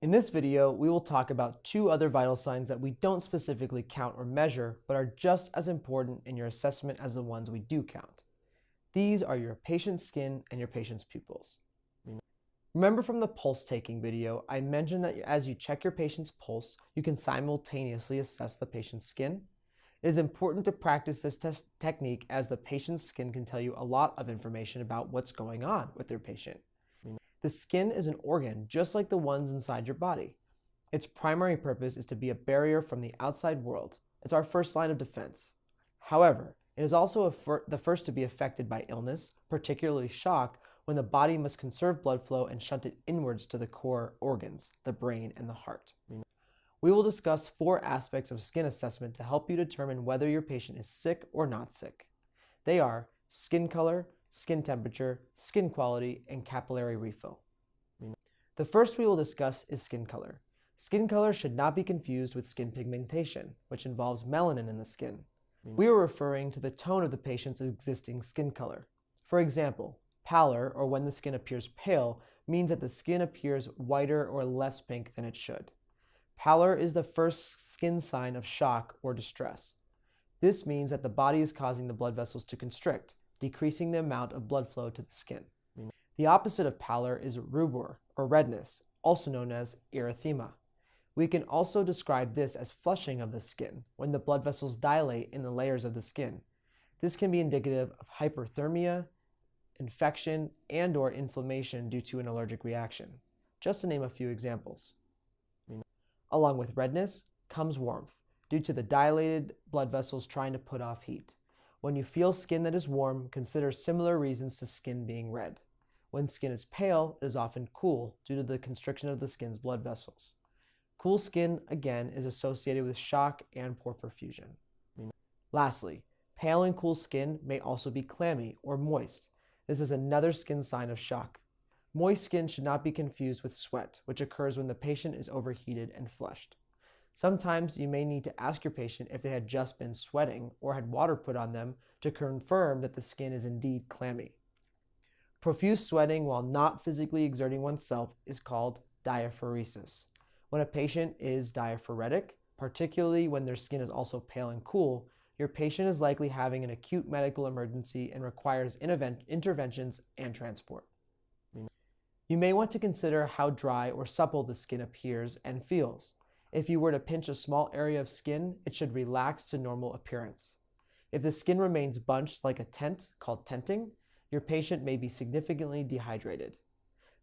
In this video, we will talk about two other vital signs that we don't specifically count or measure, but are just as important in your assessment as the ones we do count. These are your patient's skin and your patient's pupils. Remember from the pulse taking video, I mentioned that as you check your patient's pulse, you can simultaneously assess the patient's skin. It is important to practice this technique as the patient's skin can tell you a lot of information about what's going on with their patient. The skin is an organ just like the ones inside your body. Its primary purpose is to be a barrier from the outside world. It's our first line of defense. However, it is also the first to be affected by illness, particularly shock, when the body must conserve blood flow and shunt it inwards to the core organs, the brain and the heart. We will discuss 4 aspects of skin assessment to help you determine whether your patient is sick or not sick. They are skin color, skin temperature, skin quality, and capillary refill. The first we will discuss is skin color. Skin color should not be confused with skin pigmentation, which involves melanin in the skin. We are referring to the tone of the patient's existing skin color. For example, pallor, or when the skin appears pale, means that the skin appears whiter or less pink than it should. Pallor is the first skin sign of shock or distress. This means that the body is causing the blood vessels to constrict, decreasing the amount of blood flow to the skin. The opposite of pallor is rubor, or redness, also known as erythema. We can also describe this as flushing of the skin, when the blood vessels dilate in the layers of the skin. This can be indicative of hyperthermia, infection, and/or inflammation due to an allergic reaction, just to name a few examples. Along with redness comes warmth, due to the dilated blood vessels trying to put off heat. When you feel skin that is warm, consider similar reasons to skin being red. When skin is pale, it is often cool due to the constriction of the skin's blood vessels. Cool skin, again, is associated with shock and poor perfusion. Lastly, pale and cool skin may also be clammy or moist. This is another skin sign of shock. Moist skin should not be confused with sweat, which occurs when the patient is overheated and flushed. Sometimes you may need to ask your patient if they had just been sweating or had water put on them to confirm that the skin is indeed clammy. Profuse sweating while not physically exerting oneself is called diaphoresis. When a patient is diaphoretic, particularly when their skin is also pale and cool, your patient is likely having an acute medical emergency and requires interventions and transport. You may want to consider how dry or supple the skin appears and feels. If you were to pinch a small area of skin, it should relax to normal appearance. If the skin remains bunched like a tent, called tenting, your patient may be significantly dehydrated.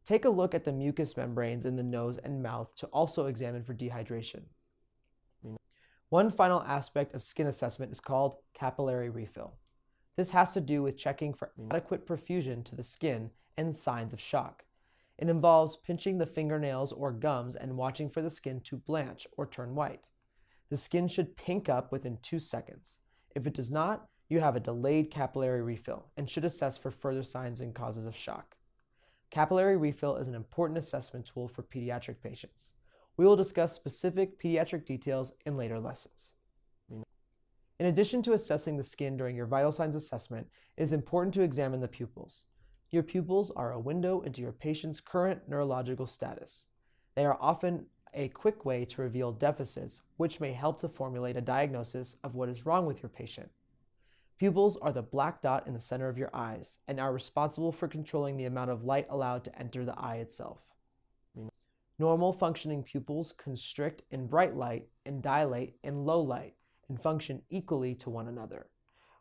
Take a look at the mucous membranes in the nose and mouth to also examine for dehydration. One final aspect of skin assessment is called capillary refill. This has to do with checking for adequate perfusion to the skin and signs of shock. It involves pinching the fingernails or gums and watching for the skin to blanch or turn white. The skin should pink up within 2 seconds. If it does not, you have a delayed capillary refill and should assess for further signs and causes of shock. Capillary refill is an important assessment tool for pediatric patients. We will discuss specific pediatric details in later lessons. In addition to assessing the skin during your vital signs assessment, it is important to examine the pupils. Your pupils are a window into your patient's current neurological status. They are often a quick way to reveal deficits, which may help to formulate a diagnosis of what is wrong with your patient. Pupils are the black dot in the center of your eyes and are responsible for controlling the amount of light allowed to enter the eye itself. Normal functioning pupils constrict in bright light and dilate in low light and function equally to one another.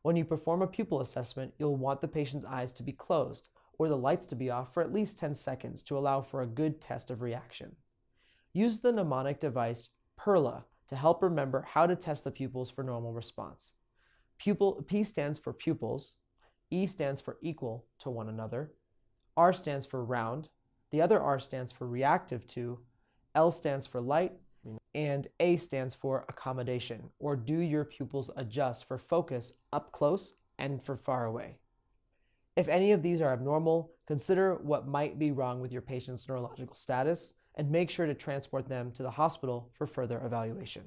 When you perform a pupil assessment, you'll want the patient's eyes to be closed or the lights to be off for at least 10 seconds to allow for a good test of reaction. Use the mnemonic device PERLA to help remember how to test the pupils for normal response. P stands for pupils, E stands for equal to one another, R stands for round, the other R stands for reactive to, L stands for light, and A stands for accommodation, or do your pupils adjust for focus up close and for far away. If any of these are abnormal, consider what might be wrong with your patient's neurological status and make sure to transport them to the hospital for further evaluation.